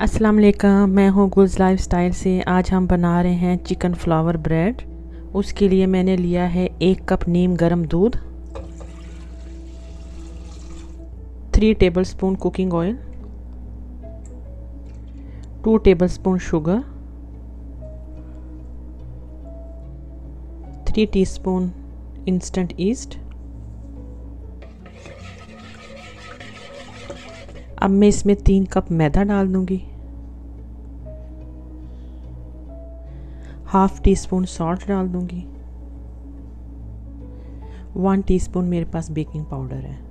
अस्सलाम वालेकुम, मैं हूँ गुल्स लाइफस्टाइल से। आज हम बना रहे हैं चिकन फ्लावर ब्रेड। उसके लिए मैंने लिया है 1 कप नीम गर्म दूध, 3 tablespoon cooking oil, 2 tablespoon sugar, 3 teaspoon instant east. अब मैं इसमें 3 कप मैदा डाल दूंगी, हाफ टी स्पून सॉल्ट डाल दूंगी, 1 टीस्पून मेरे पास बेकिंग पाउडर है।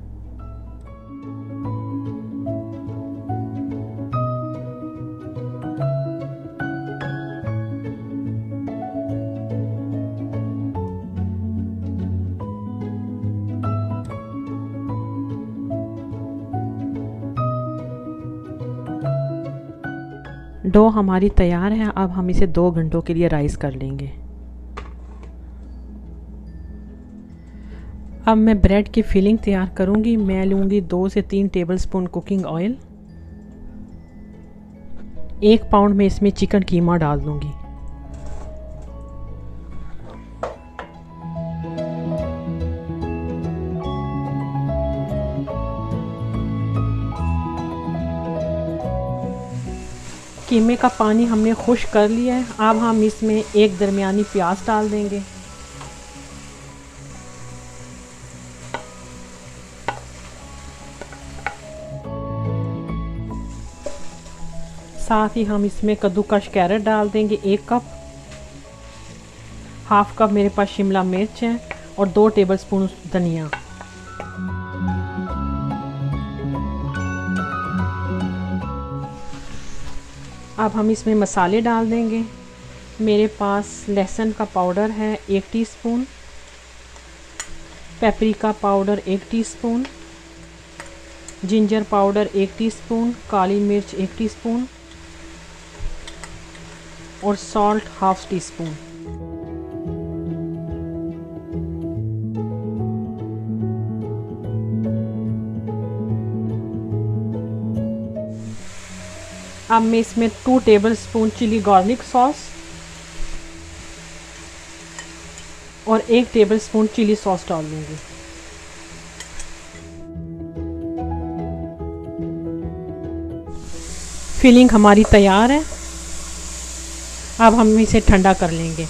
डो हमारी तैयार है। अब हम इसे 2 घंटों के लिए राइस कर लेंगे। अब मैं ब्रेड की फिलिंग तैयार करूंगी। मैं लूंगी 2 से 3 टेबलस्पून कुकिंग ऑयल, 1 पाउंड में इसमें चिकन कीमा डाल दूंगी। कीमे का पानी हमने खुश्क कर लिया है। अब हम इसमें एक दरमियानी प्याज डाल देंगे, साथ ही हम इसमें कद्दूकश कैरेट डाल देंगे 1 कप, हाफ कप मेरे पास शिमला मिर्च है और 2 टेबलस्पून धनिया। अब हम इसमें मसाले डाल देंगे। मेरे पास लहसुन का पाउडर है 1 teaspoon, paprika powder 1 teaspoon, ginger powder 1 teaspoon, काली मिर्च 1 टीस्पून और सॉल्ट हाफ टीस्पून। अब मैं इसमें 2 टेबलस्पून चिली गार्लिक सॉस और 1 टेबलस्पून चिली सॉस डाल दूंगी। फिलिंग हमारी तैयार है। अब हम इसे ठंडा कर लेंगे।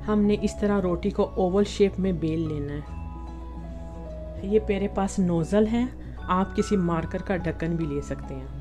हमने इस तरह रोटी को ओवल शेप में बेल लेना है। ये मेरे पास नोज़ल है, आप किसी मार्कर का ढक्कन भी ले सकते हैं।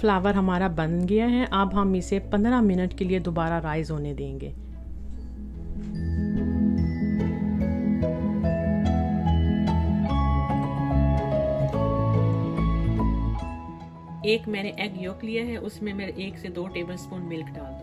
फ्लावर हमारा बन गया है। अब हम इसे 15 मिनट के लिए दोबारा राइज होने देंगे। एक मैंने एग योक लिया है, उसमें मैं 1 से 2 टेबलस्पून मिल्क डाल दूँ।